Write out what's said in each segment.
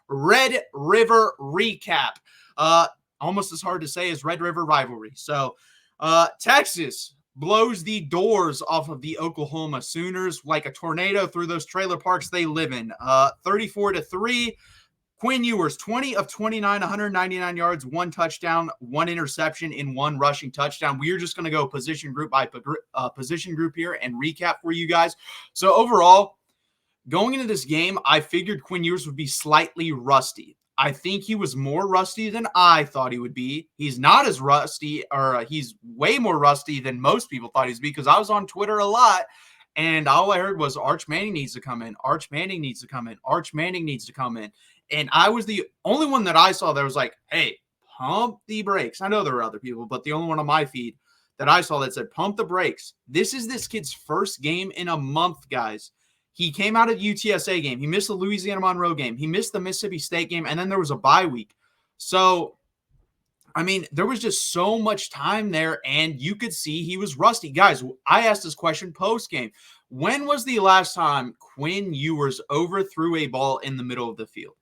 Red River recap. Almost as hard to say as Red River rivalry. So, Texas blows the doors off of the Oklahoma Sooners like a tornado through those trailer parks they live in. 34-3. Quinn Ewers, 20 of 29, 199 yards, 1 touchdown, 1 interception in 1 rushing touchdown. We are just going to go position group by position group here and recap for you guys. So overall, going into this game, I figured Quinn Ewers would be slightly rusty. I think he was more rusty than I thought he would be. He's not as rusty, or he's way more rusty than most people thought he was, because I was on Twitter a lot, and all I heard was Arch Manning needs to come in. Arch Manning needs to come in. Arch Manning needs to come in. And I was the only one that I saw that was like, hey, pump the brakes. I know there were other people, but the only one on my feed that I saw that said, pump the brakes. This is this kid's first game in a month, guys. He came out of UTSA game. He missed the Louisiana Monroe game. He missed the Mississippi State game, and then there was a bye week. So, I mean, there was just so much time there, and you could see he was rusty. Guys, I asked this question post-game. When was the last time Quinn Ewers overthrew a ball in the middle of the field?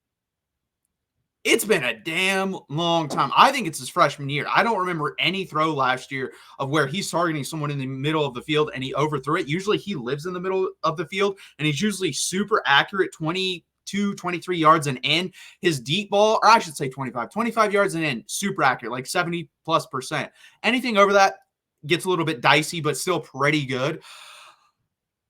It's been a damn long time. I think it's his freshman year. I don't remember any throw last year of where he's targeting someone in the middle of the field and he overthrew it. Usually he lives in the middle of the field, and he's usually super accurate, 22, 23 yards and in. His deep ball, or I should say 25 yards and in, super accurate, like 70+%. Anything over that gets a little bit dicey, but still pretty good.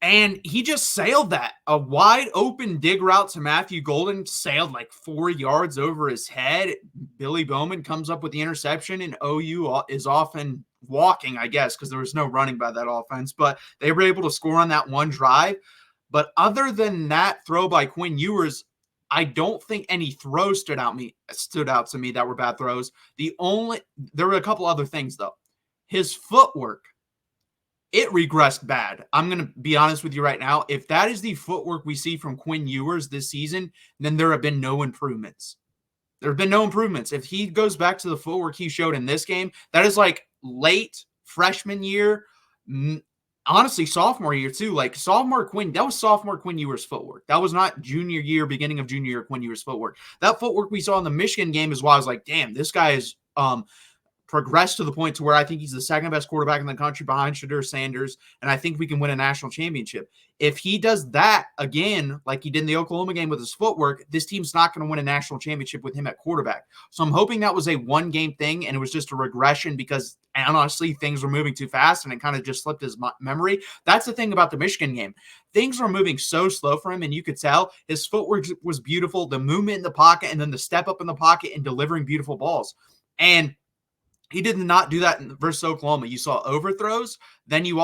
And he just sailed that. A wide open dig route to Matthew Golden sailed like 4 yards over his head. Billy Bowman comes up with the interception, and OU is off and walking, I guess, because there was no running by that offense. But they were able to score on that one drive. But other than that throw by Quinn Ewers, I don't think any throws stood out to me that were bad throws. There were a couple other things, though. His footwork, it regressed bad. I'm going to be honest with you right now. If that is the footwork we see from Quinn Ewers this season, then there have been no improvements. There have been no improvements. If he goes back to the footwork he showed in this game, that is like late freshman year, honestly, sophomore year too. Like that was sophomore Quinn Ewers footwork. That was not junior year, beginning of junior year Quinn Ewers footwork. That footwork we saw in the Michigan game is why I was like, damn, this guy is progressed to the point to where I think he's the second best quarterback in the country behind Shedeur Sanders, and I think we can win a national championship. If he does that again, like he did in the Oklahoma game with his footwork, this team's not going to win a national championship with him at quarterback. So I'm hoping that was a one-game thing, and it was just a regression because, honestly, things were moving too fast, and it kind of just slipped his memory. That's the thing about the Michigan game. Things were moving so slow for him, and you could tell his footwork was beautiful, the movement in the pocket, and then the step up in the pocket and delivering beautiful balls. And he did not do that versus Oklahoma. You saw overthrows, then you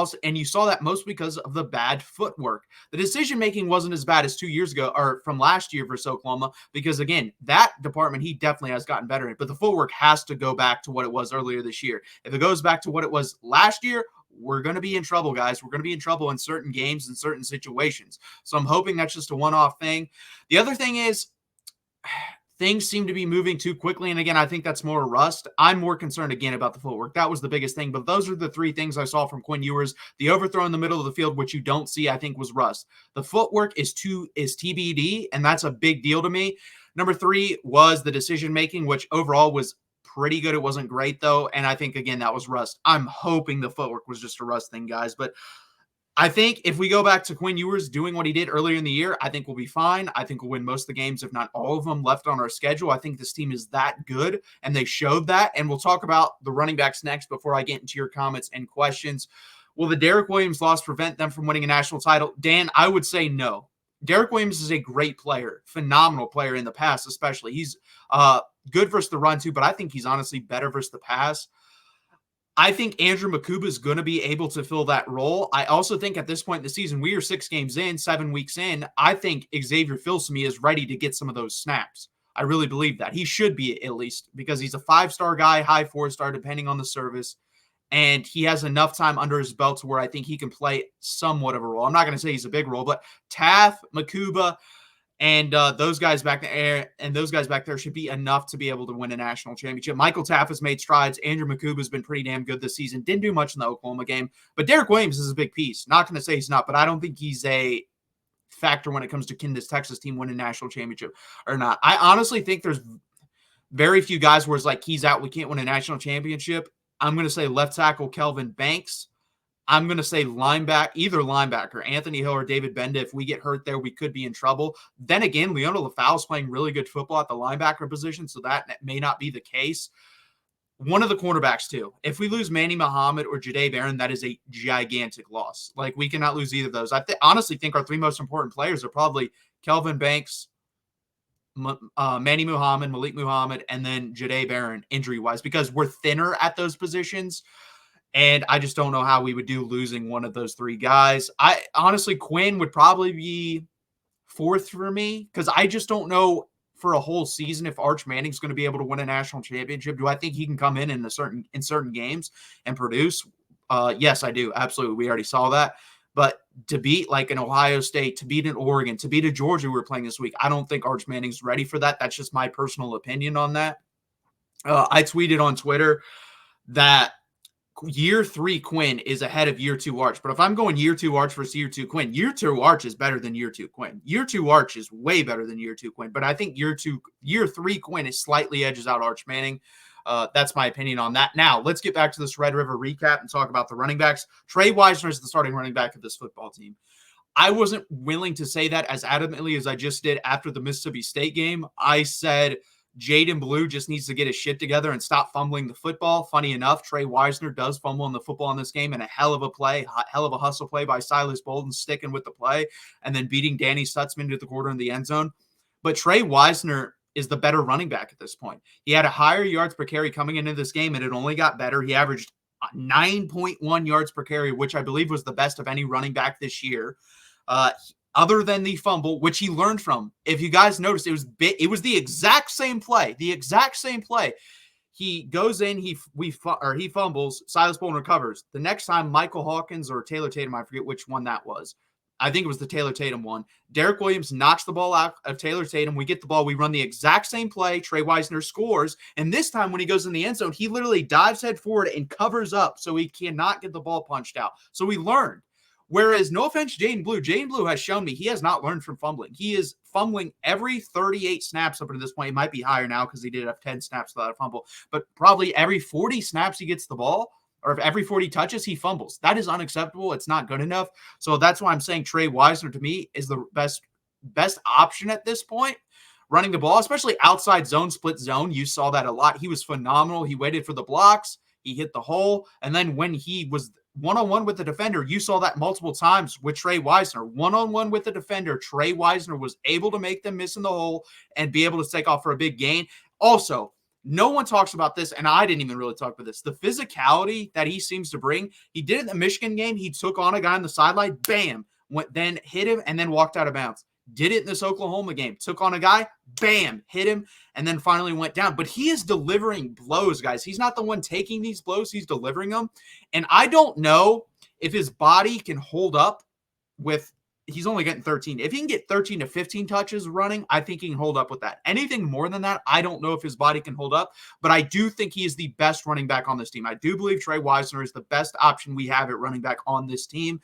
saw that most because of the bad footwork. The decision-making wasn't as bad as 2 years ago, or from last year versus Oklahoma, because again, that department, he definitely has gotten better at, but the footwork has to go back to what it was earlier this year. If it goes back to what it was last year, we're going to be in trouble, guys. We're going to be in trouble in certain games and certain situations. So I'm hoping that's just a one-off thing. The other thing is, things seem to be moving too quickly. And again, I think that's more rust. I'm more concerned again about the footwork. That was the biggest thing. But those are the three things I saw from Quinn Ewers. The overthrow in the middle of the field, which you don't see, I think was rust. The footwork is TBD, and that's a big deal to me. Number 3 was the decision-making, which overall was pretty good. It wasn't great, though. And I think, again, that was rust. I'm hoping the footwork was just a rust thing, guys. But I think if we go back to Quinn Ewers doing what he did earlier in the year, I think we'll be fine. I think we'll win most of the games, if not all of them, left on our schedule. I think this team is that good, and they showed that. And we'll talk about the running backs next before I get into your comments and questions. Will the Derek Williams loss prevent them from winning a national title? Dan, I would say no. Derek Williams is a great player, phenomenal player in the pass especially. He's good versus the run too, but I think he's honestly better versus the pass. I think Andrew Makuba is going to be able to fill that role. I also think at this point in the season, we are 6 games in, 7 weeks in. I think Xavier Filsaime is ready to get some of those snaps. I really believe that. He should be, at least, because he's a 5-star guy, high 4-star, depending on the service. And he has enough time under his belt to where I think he can play somewhat of a role. I'm not going to say he's a big role, but Taff, Makuba, and those guys back there should be enough to be able to win a national championship. Michael Taff has made strides. Andrew Makuba has been pretty damn good this season. Didn't do much in the Oklahoma game. But Derek Williams is a big piece. Not going to say he's not, but I don't think he's a factor when it comes to can this Texas team win a national championship or not. I honestly think there's very few guys where it's like he's out, we can't win a national championship. I'm going to say left tackle Kelvin Banks. I'm going to say either linebacker, Anthony Hill or David Benda. If we get hurt there, we could be in trouble. Then again, Leona Lafau is playing really good football at the linebacker position, so that may not be the case. One of the cornerbacks, too. If we lose Manny Muhammad or Jahdae Barron, that is a gigantic loss. Like, we cannot lose either of those. I honestly think our three most important players are probably Kelvin Banks, Manny Muhammad, Malik Muhammad, and then Jahdae Barron injury-wise, because we're thinner at those positions. And I just don't know how we would do losing one of those three guys. I honestly, Quinn would probably be fourth for me because I just don't know for a whole season if Arch Manning's going to be able to win a national championship. Do I think he can come in certain games and produce? Yes, I do. Absolutely. We already saw that. But to beat like an Ohio State, to beat an Oregon, to beat a Georgia we were playing this week, I don't think Arch Manning's ready for that. That's just my personal opinion on that. I tweeted on Twitter that year 3 Quinn is ahead of year 2 Arch. But if I'm going year 2 Arch versus year 2 Quinn, year 2 Arch is better than year 2 Quinn. Year 2 Arch is way better than year 2 Quinn. But I think year 3 Quinn is slightly edges out Arch Manning. That's my opinion on that. Now, let's get back to this Red River recap and talk about the running backs. Trey Wisner is the starting running back of this football team. I wasn't willing to say that as adamantly as I just did after the Mississippi State game. I said Jaden Blue just needs to get his shit together and stop fumbling the football. Funny enough, Trey Wisner does fumble in the football in this game, and a hell of a hustle play by Silas Bolden sticking with the play and then beating Danny Stutzman to the corner in the end zone. But Trey Wisner is the better running back at this point. He had a higher yards per carry coming into this game, and it only got better. He averaged 9.1 yards per carry, which I believe was the best of any running back this year. Other than the fumble, which he learned from. If you guys noticed, it was the exact same play. He goes in, he fumbles, Silas Bolden recovers. The next time, Michael Hawkins or Taylor Tatum, I forget which one that was. I think it was the Taylor Tatum one. Derek Williams knocks the ball out of Taylor Tatum. We get the ball. We run the exact same play. Trey Wisner scores. And this time when he goes in the end zone, he literally dives head forward and covers up so he cannot get the ball punched out. So we learned. Whereas, no offense, Jaden Blue has shown me he has not learned from fumbling. He is fumbling every 38 snaps up to this point. It might be higher now because he did have 10 snaps without a fumble. But probably every 40 snaps he gets the ball, or every 40 touches, he fumbles. That is unacceptable. It's not good enough. So that's why I'm saying Trey Wisner, to me, is the best option at this point. Running the ball, especially outside zone, split zone. You saw that a lot. He was phenomenal. He waited for the blocks. He hit the hole. And then when he was one-on-one with the defender, you saw that multiple times with Trey Wisner. One-on-one with the defender, Trey Wisner was able to make them miss in the hole and be able to take off for a big gain. Also, no one talks about this, and I didn't even really talk about this. The physicality that he seems to bring. He did it in the Michigan game. He took on a guy on the sideline, bam, then hit him, and then walked out of bounds. Did it in this Oklahoma game. Took on a guy, bam, hit him, and then finally went down. But he is delivering blows, guys. He's not the one taking these blows. He's delivering them. And I don't know if his body can hold up with – he's only getting 13. If he can get 13 to 15 touches running, I think he can hold up with that. Anything more than that, I don't know if his body can hold up. But I do think he is the best running back on this team. I do believe Trey Wisner is the best option we have at running back on this team.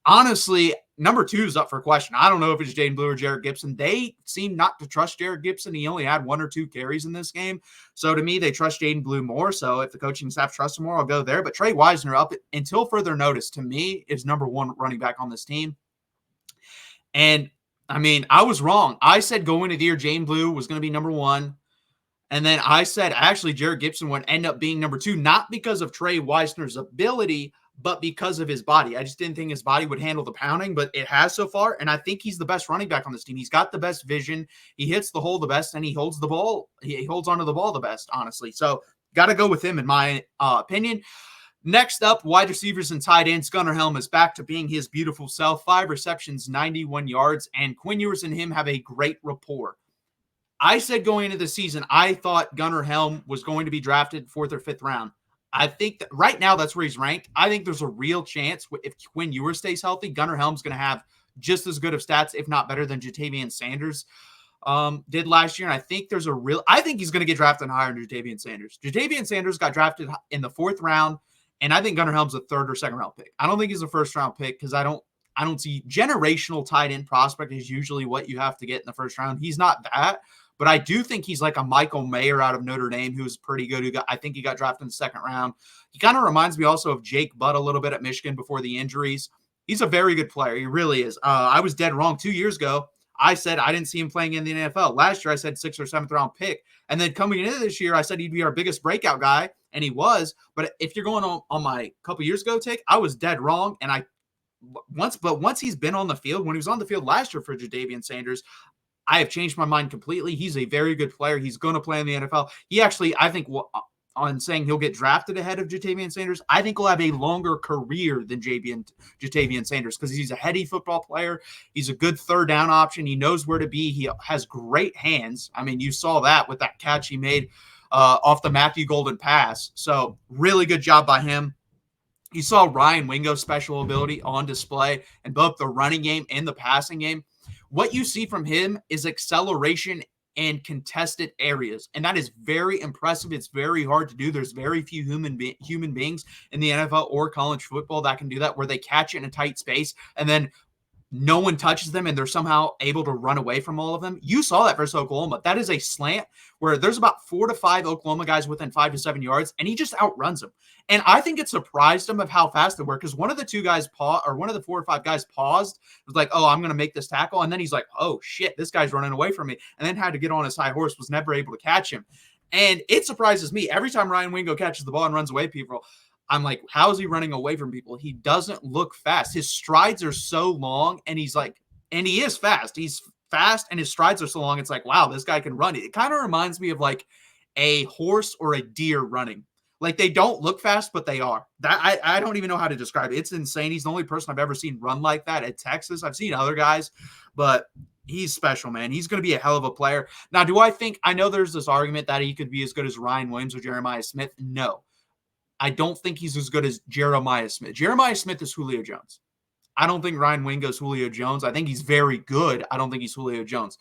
Honestly, number 2 is up for question. I don't know if it's Jaden Blue or Jarrett Gibson. They seem not to trust Jarrett Gibson. He only had 1 or 2 carries in this game. So to me, they trust Jaden Blue more. So if the coaching staff trusts him more, I'll go there. But Trey Wisner, up until further notice, to me, is number 1 running back on this team. And, I mean, I was wrong. I said going into the year, Jaden Blue was going to be number 1. And then I said, actually, Jarrett Gibson would end up being number 2, not because of Trey Wisner's ability, but because of his body. I just didn't think his body would handle the pounding, but it has so far, and I think he's the best running back on this team. He's got the best vision. He hits the hole the best, and he holds the ball. He holds onto the ball the best, honestly. So got to go with him, in my opinion. Next up, wide receivers and tight ends. Gunnar Helm is back to being his beautiful self. 5 receptions, 91 yards, and Quinn Ewers and him have a great rapport. I said going into the season, I thought Gunnar Helm was going to be drafted 4th or 5th round. I think that right now that's where he's ranked. I think there's a real chance if Quinn Ewers stays healthy, Gunnar Helm's going to have just as good of stats, if not better, than Jatavian Sanders did last year. And I think I think he's going to get drafted higher than Jatavian Sanders. Jatavian Sanders got drafted in the 4th round, and I think Gunnar Helm's a 3rd or 2nd round pick. I don't think he's a 1st round pick because I don't I don't see generational tight end prospect is usually what you have to get in the first round. He's not that, but I do think he's like a Michael Mayer out of Notre Dame, who's pretty good. I think he got drafted in the second round. He kind of reminds me also of Jake Butt a little bit at Michigan before the injuries. He's a very good player. He really is. I was dead wrong 2 years ago. I said I didn't see him playing in the NFL. Last year, I said 6th or 7th round pick. And then coming into this year, I said he'd be our biggest breakout guy, and he was. But if you're going on my couple years ago take, I was dead wrong. And once he's been on the field, when he was on the field last year for Jadavian Sanders, I have changed my mind completely. He's a very good player. He's going to play in the NFL. He actually, I think, on saying he'll get drafted ahead of Jatavian Sanders, I think he'll have a longer career than Jatavian Sanders because he's a heady football player. He's a good third down option. He knows where to be. He has great hands. I mean, you saw that with that catch he made off the Matthew Golden pass. So really good job by him. You saw Ryan Wingo's special ability on display in both the running game and the passing game. What you see from him is acceleration and contested areas, and that is very impressive. It's very hard to do. There's very few human beings in the NFL or college football that can do that, where they catch it in a tight space and then no one touches them and they're somehow able to run away from all of them. You saw that versus Oklahoma. That is a slant where there's about 4 to 5 Oklahoma guys within 5 to 7 yards, and he just outruns them. And I think it surprised him of how fast they were, because one of the 4 or 5 guys paused, was like, oh, I'm going to make this tackle. And then he's like, oh, shit, this guy's running away from me. And then had to get on his high horse, was never able to catch him. And it surprises me. Every time Ryan Wingo catches the ball and runs away, people, I'm like, how is he running away from people? He doesn't look fast. His strides are so long, and he is fast. He's fast, and his strides are so long. It's like, wow, this guy can run. It kind of reminds me of like a horse or a deer running. Like, they don't look fast, but they are. That I don't even know how to describe it. It's insane. He's the only person I've ever seen run like that at Texas. I've seen other guys, but he's special, man. He's going to be a hell of a player. Now, I know there's this argument that he could be as good as Ryan Williams or Jeremiah Smith. No. I don't think he's as good as Jeremiah Smith. Jeremiah Smith is Julio Jones. I don't think Ryan Wingo is Julio Jones. I think he's very good. I don't think he's Julio Jones.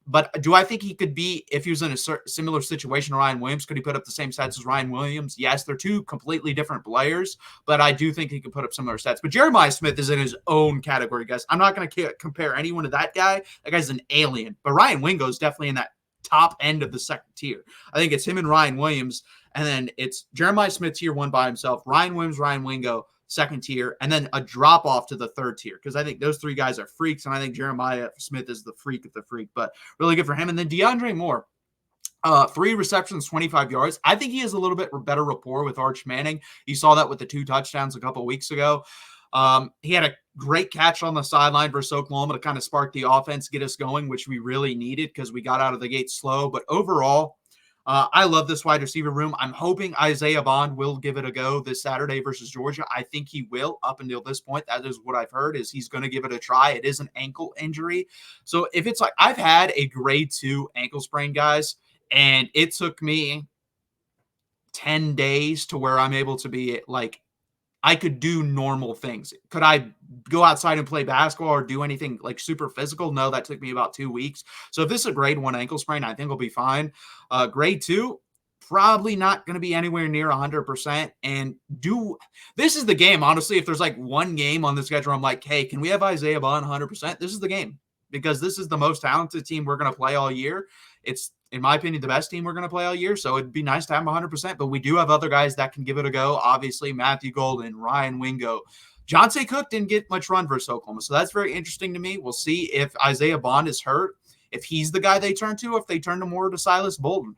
But do I think he could be, if he was in a similar situation to Ryan Williams, could he put up the same stats as Ryan Williams? Yes, they're two completely different players, but I do think he could put up similar stats. But Jeremiah Smith is in his own category, guys. I'm not going to compare anyone to that guy. That guy's an alien. But Ryan Wingo is definitely in that top end of the second tier. I think it's him and Ryan Williams. And then it's Jeremiah Smith tier 1 by himself, Ryan Williams, Ryan Wingo, second tier, and then a drop off to the third tier, because I think those 3 guys are freaks, and I think Jeremiah Smith is the freak of the freak, but really good for him. And then DeAndre Moore, 3 receptions, 25 yards. I think he has a little bit better rapport with Arch Manning. You saw that with the 2 touchdowns a couple of weeks ago. He had a great catch on the sideline versus Oklahoma to kind of spark the offense, get us going, which we really needed because we got out of the gate slow. But overall, I love this wide receiver room. I'm hoping Isaiah Bond will give it a go this Saturday versus Georgia. I think he will. Up until this point, that is what I've heard, is he's going to give it a try. It is an ankle injury. So if it's like, I've had a grade 2 ankle sprain, guys, and it took me 10 days to where I'm able to be like, I could do normal things. Could I go outside and play basketball or do anything like super physical? No, that took me about 2 weeks. So if this is a grade 1 ankle sprain, I think I'll be fine. Grade 2, probably not going to be anywhere near 100%. And this is the game, honestly. If there's like one game on the schedule, I'm like, hey, can we have Isaiah Bond 100%? This is the game, because this is the most talented team we're going to play all year. It's, in my opinion, the best team we're going to play all year. So it'd be nice to have him 100%, but we do have other guys that can give it a go. Obviously, Matthew Golden, Ryan Wingo. Jonte Cook didn't get much run versus Oklahoma, so that's very interesting to me. We'll see if Isaiah Bond is hurt, if he's the guy they turn to, if they turn to more to Silas Bolden.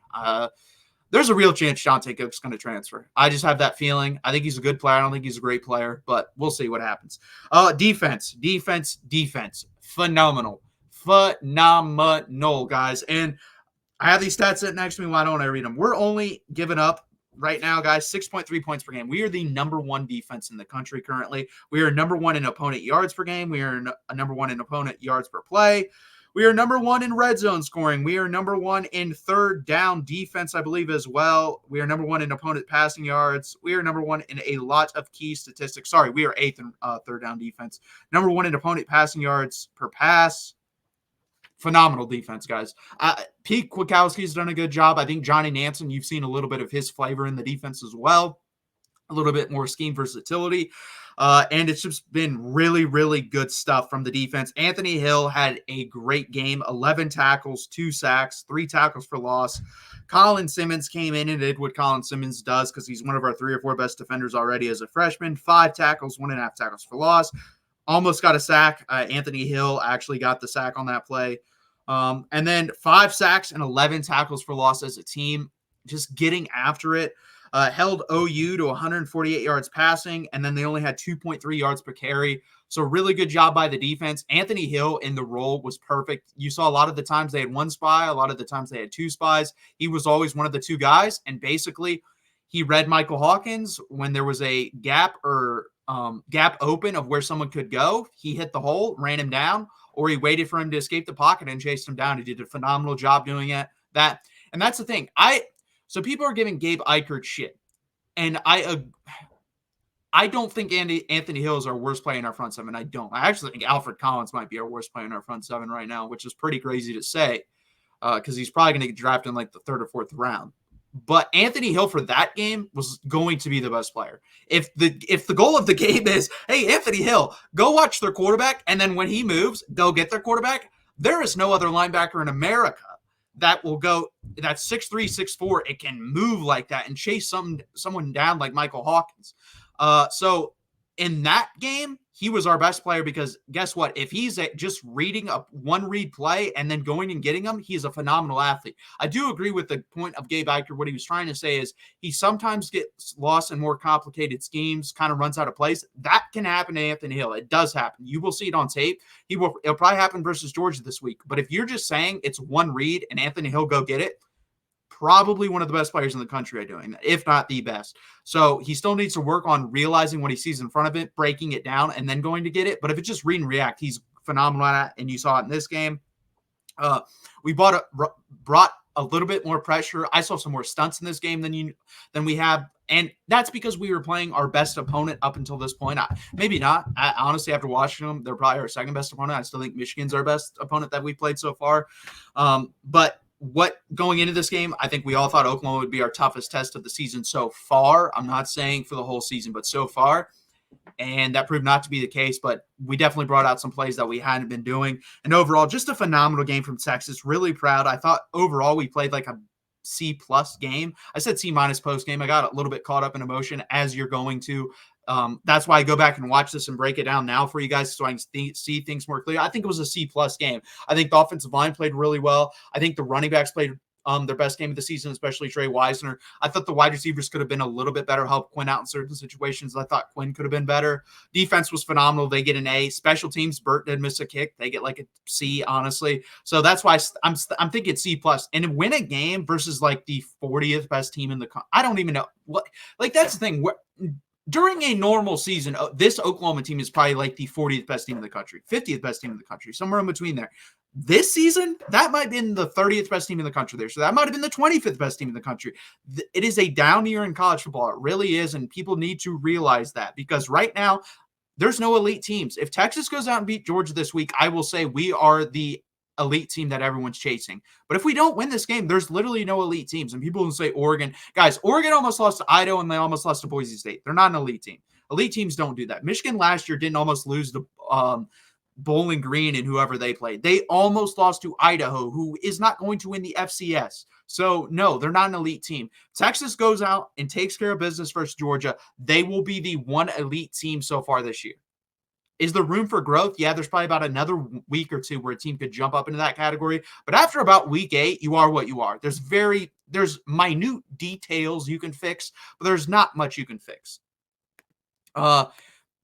There's a real chance Jonte Cook's going to transfer. I just have that feeling. I think he's a good player. I don't think he's a great player, but we'll see what happens. Defense. Phenomenal, guys. And I have these stats sitting next to me. Why don't I read them? We're only giving up right now, guys, 6.3 points per game. We are the number 1 defense in the country currently. We are number 1 in opponent yards per game. We are number 1 in opponent yards per play. We are number 1 in red zone scoring. We are number 1 in third down defense, I believe, as well. We are number 1 in opponent passing yards. We are number 1 in a lot of key statistics. Sorry, we are 8th in third down defense. Number 1 in opponent passing yards per pass. Phenomenal defense, guys. Pete Kwiatkowski's done a good job. I think Johnny Nansen, you've seen a little bit of his flavor in the defense as well. a little bit more scheme versatility. And it's just been really, really good stuff from the defense. Anthony Hill had a great game, 11 tackles, 2 sacks, 3 tackles for loss. Colin Simmons came in and did what Colin Simmons does because he's one of our 3 or 4 best defenders already as a freshman. 5 tackles, 1.5 tackles for loss. Almost got a sack. Anthony Hill actually got the sack on that play. And then 5 sacks and 11 tackles for loss as a team, just getting after it. Held OU to 148 yards passing, and then they only had 2.3 yards per carry. So really good job by the defense. Anthony Hill in the role was perfect. You saw a lot of the times they had 1 spy, a lot of the times they had 2 spies. He was always one of the 2 guys, and basically he read Michael Hawkins when there was a gap or gap open of where someone could go. He hit the hole, ran him down, or he waited for him to escape the pocket and chased him down. He did a phenomenal job doing it. And that's the thing. So people are giving Gabe Eichert shit, and I don't think Anthony Hill is our worst player in our front 7. I don't. I actually think Alfred Collins might be our worst player in our front 7 right now, which is pretty crazy to say because he's probably going to get drafted in like the 3rd or 4th round. But Anthony Hill for that game was going to be the best player. If the goal of the game is, hey, Anthony Hill, go watch their quarterback, and then when he moves, go get their quarterback, there is no other linebacker in America that will go, that's 6'3", 6'4", it can move like that and chase someone down like Michael Hawkins. So in that game, he was our best player because guess what? If he's just reading a 1-read play and then going and getting them, he's a phenomenal athlete. I do agree with the point of Gabe Eichert. What he was trying to say is he sometimes gets lost in more complicated schemes, kind of runs out of place. That can happen to Anthony Hill. It does happen. You will see it on tape. It'll probably happen versus Georgia this week. But if you're just saying it's 1 read and Anthony Hill go get it, probably one of the best players in the country at doing that, if not the best. So he still needs to work on realizing what he sees in front of it, breaking it down, and then going to get it. But if it's just read and react, he's phenomenal at it, and you saw it in this game. We brought a little bit more pressure. I saw some more stunts in this game than we have, and that's because we were playing our best opponent up until this point. Maybe not. Honestly, after watching them, they're probably our 2nd best opponent. I still think Michigan's our best opponent that we played so far. But going into this game, I think we all thought Oklahoma would be our toughest test of the season so far. I'm not saying for the whole season, but so far. And that proved not to be the case, but we definitely brought out some plays that we hadn't been doing. And overall, just a phenomenal game from Texas. Really proud. I thought overall we played like a C+ game. I said C- post game. I got a little bit caught up in emotion as you're going to. That's why I go back and watch this and break it down now for you guys so I can see things more clearly. I think it was a C+ game. I think the offensive line played really well. I think the running backs played their best game of the season, especially Trey Wisner. I thought the wide receivers could have been a little bit better, help Quinn out in certain situations. I thought Quinn could have been better. Defense was phenomenal. They get an A. Special teams, Burt did miss a kick. They get like a C, honestly. So that's why I'm thinking C+. And to win a game versus like the 40th best team in the country, I don't even know what. Like that's the thing. During a normal season, this Oklahoma team is probably like the 40th best team in the country, 50th best team in the country, somewhere in between there. This season, that might have been the 30th best team in the country there. So that might have been the 25th best team in the country. It is a down year in college football. It really is. And people need to realize that because right now, there's no elite teams. If Texas goes out and beat Georgia this week, I will say we are the elite team that everyone's chasing. But if we don't win this game, there's literally no elite teams. And people will say Oregon. Guys, Oregon almost lost to Idaho and they almost lost to Boise State. They're not an elite team. Elite teams don't do that. Michigan last year didn't almost lose to Bowling Green and whoever they played. They almost lost to Idaho, who is not going to win the FCS. So, no, they're not an elite team. Texas goes out and takes care of business versus Georgia. They will be the one elite team so far this year. Is there room for growth? Yeah, there's probably about another week or two where a team could jump up into that category. But after about week 8, you are what you are. There's minute details you can fix, but there's not much you can fix.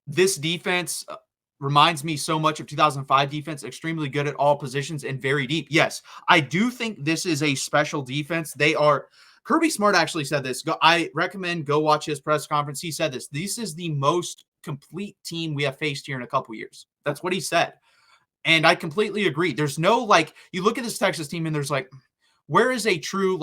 This defense reminds me so much of 2005 defense, extremely good at all positions and very deep. Yes, I do think this is a special defense. Kirby Smart actually said this. I recommend go watch his press conference. He said this. This is the most complete team we have faced here in a couple years. That's what he said. And I completely agree. There's no, you look at this Texas team and there's where is a true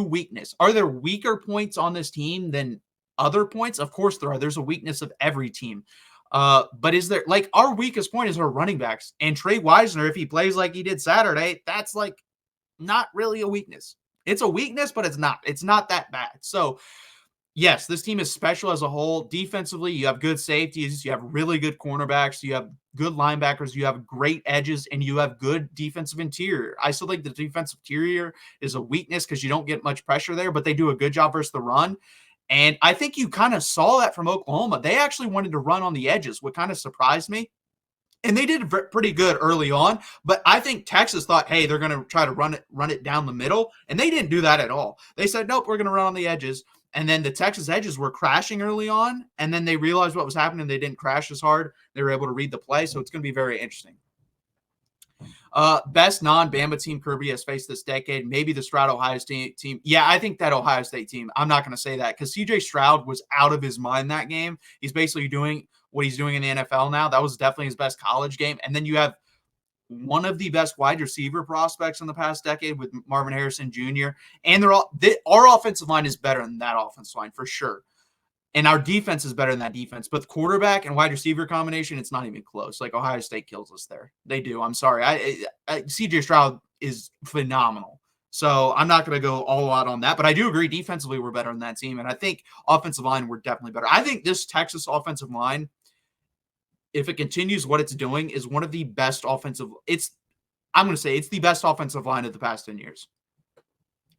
weakness? Are there weaker points on this team than other points? Of course there are. There's a weakness of every team. But is there our weakest point is our running backs, and Trey Wisner, if he plays like he did Saturday, that's not really a weakness. It's a weakness, but it's not that bad. So Yes, this team is special as a whole. Defensively, you have good safeties, you have really good cornerbacks, you have good linebackers, you have great edges, and you have good defensive interior. I still think the defensive interior is a weakness because you don't get much pressure there, but they do a good job versus the run. And I think you kind of saw that from Oklahoma. They actually wanted to run on the edges, what kind of surprised me. And they did pretty good early on, but I think Texas thought, hey, they're going to try to run it down the middle, and they didn't do that at all. They said, nope, we're going to run on the edges. And then the Texas edges were crashing early on, and then they realized what was happening. They didn't crash as hard. They were able to read the play, so it's going to be very interesting. Best non-Bama team Kirby has faced this decade. Maybe the Stroud Ohio State team. Yeah, I think that Ohio State team. I'm not going to say that because CJ Stroud was out of his mind that game. He's basically doing what he's doing in the NFL now. That was definitely his best college game. And then you have one of the best wide receiver prospects in the past decade with Marvin Harrison Jr. And our offensive line is better than that offensive line for sure. And our defense is better than that defense. But the quarterback and wide receiver combination, it's not even close. Like Ohio State kills us there. They do. I'm sorry. CJ Stroud is phenomenal. So I'm not going to go all out on that. But I do agree defensively we're better than that team. And I think offensive line, we're definitely better. I think this Texas offensive line, if it continues what it's doing, is one of the best offensive. I'm going to say it's the best offensive line of the past 10 years.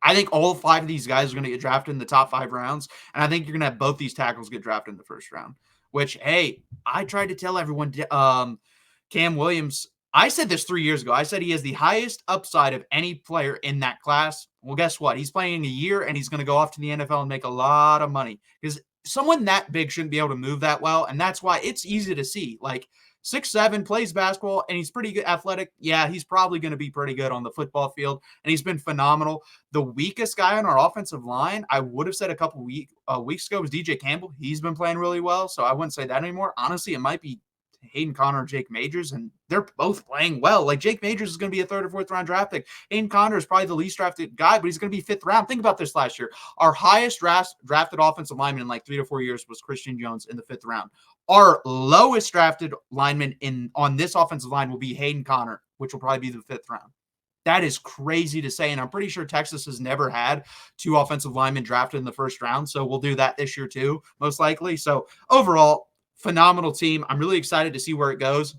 I think all 5 of these guys are going to get drafted in the top 5 rounds, and I think you're going to have both these tackles get drafted in the first round, which, hey, I tried to tell everyone, Cam Williams, I said this 3 years ago. I said he has the highest upside of any player in that class. Well, guess what? He's playing a year, and he's going to go off to the NFL and make a lot of money because someone that big shouldn't be able to move that well, and that's why it's easy to see. Like, 6'7", plays basketball, and he's pretty good athletic. Yeah, he's probably going to be pretty good on the football field, and he's been phenomenal. The weakest guy on our offensive line, I would have said a couple weeks ago, was DJ Campbell. He's been playing really well, so I wouldn't say that anymore. Honestly, it might be Hayden Conner and Jake Majors, and they're both playing well. Like, Jake Majors is going to be a 3rd or 4th round draft pick. Hayden Conner is probably the least drafted guy, but he's going to be 5th round. Think about this last year. Our highest drafted offensive lineman in like 3 to 4 years was Christian Jones in the 5th round. Our lowest drafted lineman on this offensive line will be Hayden Conner, which will probably be the 5th round. That is crazy to say, and I'm pretty sure Texas has never had 2 offensive linemen drafted in the 1st round, so we'll do that this year too, most likely. So overall, phenomenal team. I'm really excited to see where it goes.